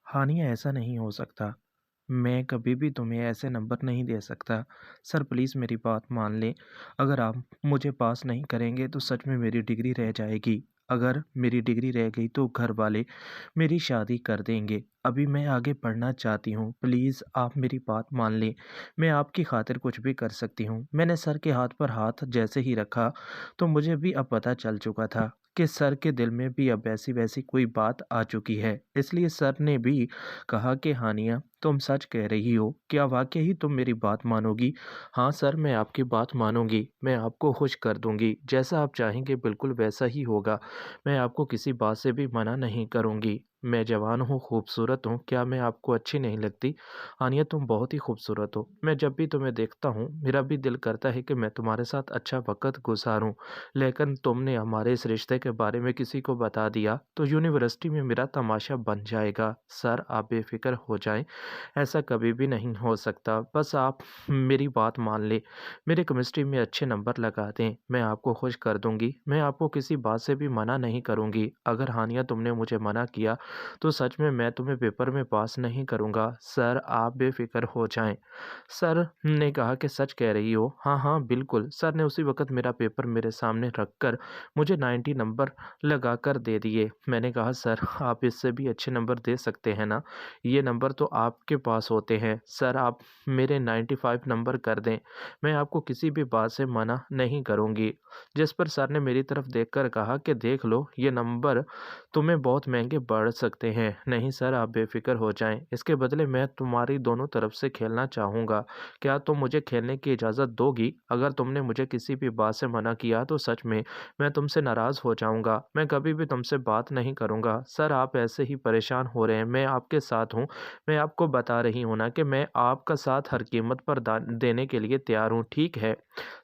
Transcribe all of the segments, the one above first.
हानिया ऐसा नहीं हो सकता। मैं कभी भी तुम्हें ऐसे नंबर नहीं दे सकता। सर प्लीज़ मेरी बात मान लें। अगर आप मुझे पास नहीं करेंगे तो सच में मेरी डिग्री रह जाएगी। अगर मेरी डिग्री रह गई तो घर वाले मेरी शादी कर देंगे। अभी मैं आगे पढ़ना चाहती हूँ। प्लीज़ आप मेरी बात मान लें। मैं आपकी खातिर कुछ भी कर सकती हूँ। मैंने सर के हाथ पर हाथ जैसे ही रखा तो मुझे भी अब पता चल चुका था कि सर के दिल में भी अब ऐसी-वैसी कोई बात आ चुकी है। इसलिए सर ने भी कहा कि हानिया तुम सच कह रही हो, क्या वाक़ई ही तुम मेरी बात मानोगी? हाँ सर, मैं आपकी बात मानूँगी, मैं आपको खुश कर दूँगी, जैसा आप चाहेंगे बिल्कुल वैसा ही होगा। मैं आपको किसी बात से भी मना नहीं करूँगी। मैं जवान हूँ, खूबसूरत हूँ, क्या मैं आपको अच्छी नहीं लगती? हानिया तुम बहुत ही खूबसूरत हो। मैं जब भी तुम्हें देखता हूँ, मेरा भी दिल करता है कि मैं तुम्हारे साथ अच्छा वक़्त गुज़ारूँ। लेकिन तुमने हमारे इस रिश्ते के बारे में किसी को बता दिया, तो यूनिवर्सिटी में मेरा तमाशा बन जाएगा। सर आप बेफ़िक्र हो जाएँ। ऐसा कभी भी नहीं हो सकता। बस आप मेरी बात मान लें, मेरे केमिस्ट्री में अच्छे नंबर लगा दें, मैं आपको खुश कर दूँगी। मैं आपको किसी बात से भी मना नहीं करूँगी। अगर हानिया तुमने मुझे मना किया, तो सच में मैं तुम्हें पेपर में पास नहीं करूँगा। सर आप बेफ़िक्र हो जाएँ। सर ने कहा कि सच कह रही हो? हाँ, हाँ, बिल्कुल। सर ने उसी वक़्त मेरा पेपर मेरे सामने रखकर मुझे 90 नंबर लगाकर दे दिए। मैंने कहा सर आप इससे भी अच्छे नंबर दे सकते हैं ना? ये नंबर तो आपके पास होते हैं। सर आप मेरे 95 नंबर कर दें, मैं आपको किसी भी बात से मना नहीं करूँगी। जिस पर सर ने मेरी तरफ देखकर कहा कि देख लो ये नंबर तुम्हें बहुत महँगे पड़ सकते हैं। नहीं सर आप बेफ़िक्र हो जाएँ, इसके बदले मैं तुम्हारी दोनों तरफ से खेलना चाहूँगा। क्या तुम मुझे खेलने की इजाज़त दोगी? अगर तुमने मुझे किसी भी बात से मना किया तो सच में मैं तुमसे नाराज़ हो जाऊँगा। मैं कभी भी तुमसे बात नहीं करूँगा। सर आप ऐसे ही परेशान हो रहे हैं, मैं आपके साथ हूँ। मैं आपको बता रही हूँ ना कि मैं आपका साथ हर कीमत पर देने के लिए तैयार हूँ, ठीक है?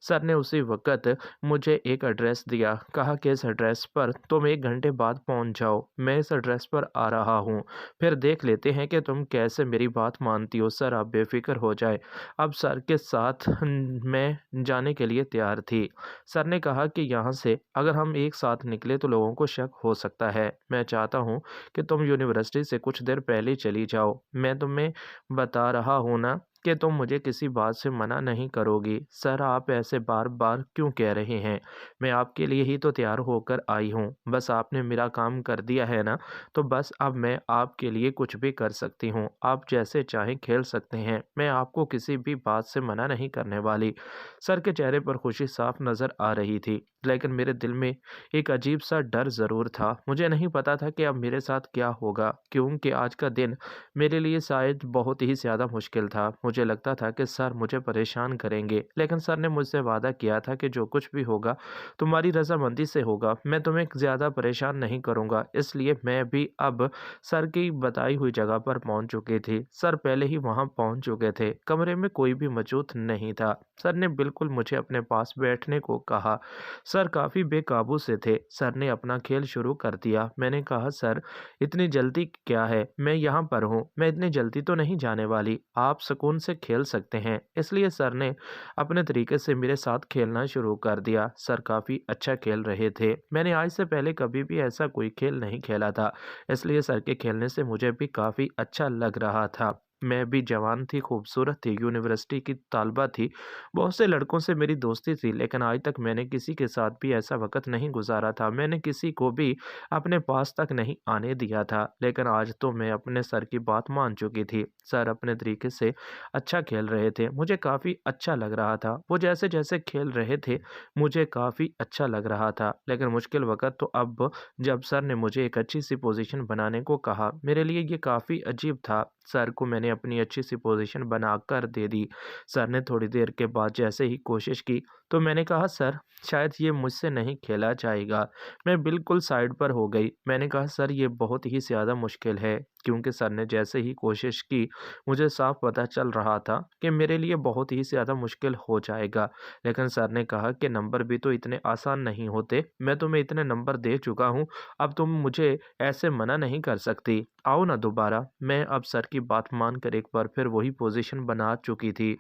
सर ने उसी वक़्त मुझे एक एड्रेस दिया, कहा कि इस एड्रेस पर तुम 1 घंटे बाद पहुँच जाओ। मैं इस एड्रेस पर आ रहा हूँ, फिर देख लेते हैं कि तुम कैसे मेरी बात मानती हो। सर आप बेफ़िक्र हो जाएँ। अब सर के साथ मैं जाने के लिए तैयार थी। सर ने कहा कि यहाँ से अगर हम एक साथ निकले तो लोगों को शक हो सकता है। मैं चाहता हूँ कि तुम यूनिवर्सिटी से कुछ देर पहले चली जाओ। मैं तुम्हें बता रहा हूँ ना कि तुम मुझे किसी बात से मना नहीं करोगी। सर आप ऐसे बार-बार क्यों कह रहे हैं? मैं आपके लिए ही तो तैयार होकर आई हूँ। बस आपने मेरा काम कर दिया है ना, तो बस अब मैं आपके लिए कुछ भी कर सकती हूँ। आप जैसे चाहें खेल सकते हैं। मैं आपको किसी भी बात से मना नहीं करने वाली। सर के चेहरे पर खुशी साफ नज़र आ रही थी, लेकिन मेरे दिल में एक अजीब-सा डर ज़रूर था। मुझे नहीं पता था कि अब मेरे साथ क्या होगा, क्योंकि आज का दिन मेरे लिए शायद बहुत ही ज़्यादा मुश्किल था। मुझे लगता था कि सर मुझे परेशान करेंगे, लेकिन सर ने मुझसे वादा किया था कि जो कुछ भी होगा, तुम्हारी रज़ामंदी से होगा। मैं तुम्हें ज़्यादा परेशान नहीं करूँगा। इसलिए मैं भी अब सर की बताई हुई जगह पर पहुँच चुकी थी। सर पहले ही वहाँ पहुँच चुके थे। कमरे में कोई भी मौजूद नहीं था। सर ने बिल्कुल मुझे अपने पास बैठने को कहा। सर काफ़ी बेकाबू से थे। सर ने अपना खेल शुरू कर दिया। मैंने कहा सर इतनी जल्दी क्या है? मैं यहाँ पर हूँ। मैं इतनी जल्दी तो नहीं जाने वाली। आप सुकून से खेल सकते हैं। इसलिए सर ने अपने तरीके से मेरे साथ खेलना शुरू कर दिया। सर काफ़ी अच्छा खेल रहे थे। मैंने आज से पहले कभी भी ऐसा कोई खेल नहीं खेला था। इसलिए सर के खेलने से मुझे भी काफ़ी अच्छा लग रहा था। मैं भी जवान थी, खूबसूरत थी, यूनिवर्सिटी की तालिबा थी। बहुत से लड़कों से मेरी दोस्ती थी, लेकिन आज तक मैंने किसी के साथ भी ऐसा वक़्त नहीं गुज़ारा था। मैंने किसी को भी अपने पास तक नहीं आने दिया था। लेकिन आज तो मैं अपने सर की बात मान चुकी थी। सर अपने तरीके से अच्छा खेल रहे थे। मुझे काफ़ी अच्छा लग रहा था। वो जैसे-जैसे खेल रहे थे, मुझे काफ़ी अच्छा लग रहा था। लेकिन मुश्किल वक़्त तो अब जब सर ने मुझे एक अच्छी-सी पोज़ीशन बनाने को कहा, मेरे लिए ये काफ़ी अजीब था। सर को मैंने अपनी अच्छी-सी पोज़ीशन बनाकर दे दी। सर ने थोड़ी देर के बाद जैसे ही कोशिश की, तो मैंने कहा सर शायद ये मुझसे नहीं खेला जाएगा। मैं बिल्कुल साइड पर हो गई। मैंने कहा सर ये बहुत ही ज़्यादा मुश्किल है, क्योंकि सर ने जैसे ही कोशिश की, मुझे साफ पता चल रहा था कि मेरे लिए बहुत ही ज़्यादा मुश्किल हो जाएगा। लेकिन सर ने कहा कि नंबर भी तो इतने आसान नहीं होते। मैं तुम्हें इतने नंबर दे चुका हूँ, अब तुम मुझे ऐसे मना नहीं कर सकती। आओ ना दोबारा। मैं अब सर की बात मानकर एक बार फिर वही पोज़ीशन बना चुकी थी।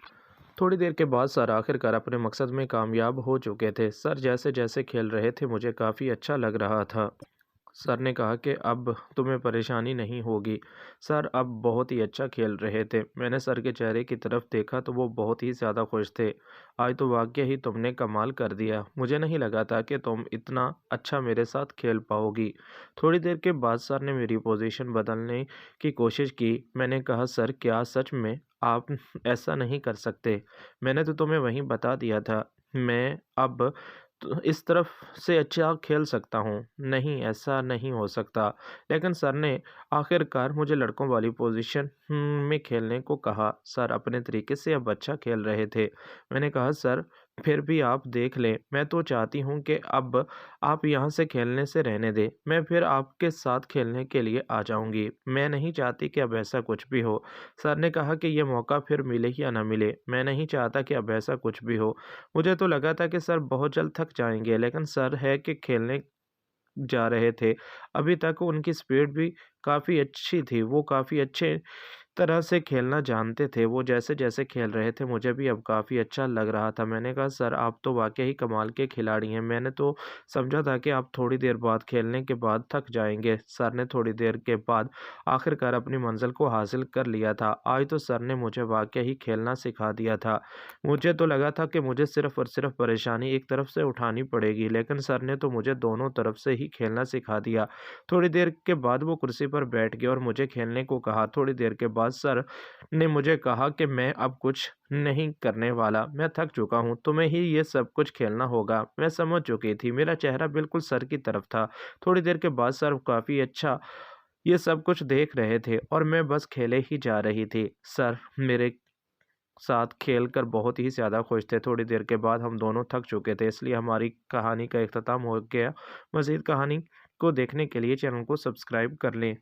थोड़ी देर के बाद सर आखिरकार अपने मकसद में कामयाब हो चुके थे। सर जैसे-जैसे खेल रहे थे मुझे काफ़ी अच्छा लग रहा था। सर ने कहा कि अब तुम्हें परेशानी नहीं होगी। सर अब बहुत ही अच्छा खेल रहे थे। मैंने सर के चेहरे की तरफ देखा तो वो बहुत ही ज़्यादा खुश थे। आज तो वाक़ई ही तुमने कमाल कर दिया। मुझे नहीं लगा था कि तुम इतना अच्छा मेरे साथ खेल पाओगी। थोड़ी देर के बाद सर ने मेरी पोज़ीशन बदलने की कोशिश की। मैंने कहा सर क्या सच में आप ऐसा नहीं कर सकते? मैंने तो तुम्हें वहीं बता दिया था। मैं अब तो इस तरफ से अच्छा खेल सकता हूँ। नहीं, ऐसा नहीं हो सकता। लेकिन सर ने आखिरकार मुझे लड़कों वाली पोज़ीशन में खेलने को कहा। सर अपने तरीके से अब अच्छा खेल रहे थे। मैंने कहा सर फिर भी आप देख लें, मैं तो चाहती हूँ कि अब आप यहाँ से खेलने से रहने दें। मैं फिर आपके साथ खेलने के लिए आ जाऊँगी। मैं नहीं चाहती कि अब ऐसा कुछ भी हो। सर ने कहा कि ये मौका फिर मिले या ना मिले, मैं नहीं चाहता कि अब ऐसा कुछ भी हो। मुझे तो लगा था कि सर बहुत जल्द थक जाएँगे, लेकिन सर है कि खेलने जा रहे थे। अभी तक उनकी स्पीड भी काफ़ी अच्छी थी, वो काफ़ी अच्छे तरह से खेलना जानते थे। वो जैसे-जैसे खेल रहे थे मुझे भी अब काफ़ी अच्छा लग रहा था। मैंने कहा सर आप तो वाक़ई ही कमाल के खिलाड़ी हैं। मैंने तो समझा था कि आप थोड़ी देर बाद खेलने के बाद थक जाएँगे। सर ने थोड़ी देर के बाद आखिरकार अपनी मंज़िल को हासिल कर लिया था। आज तो सर ने मुझे वाक़ई ही खेलना सिखा दिया था। मुझे तो लगा था कि मुझे सिर्फ़ और सिर्फ़ परेशानी एक तरफ से उठानी पड़ेगी, लेकिन सर ने तो मुझे दोनों तरफ से ही खेलना सिखा दिया। थोड़ी देर के बाद वो कुर्सी पर बैठ गए और मुझे खेलने को कहा। थोड़ी देर के बाद सर ने मुझे कहा कि मैं अब कुछ नहीं करने वाला, मैं थक चुका हूँ, तुम्हें ही ये सब कुछ खेलना होगा। मैं समझ चुकी थी, मेरा चेहरा बिल्कुल सर की तरफ था। थोड़ी देर के बाद सर काफ़ी अच्छा ये सब कुछ देख रहे थे और मैं बस खेले ही जा रही थी। सर मेरे साथ खेल कर बहुत ही ज़्यादा खुश थे। थोड़ी देर के बाद हम दोनों थक चुके थे, इसलिए हमारी कहानी का इख्तिताम हो गया। मज़ीद कहानी को देखने के लिए चैनल को सब्सक्राइब कर लें।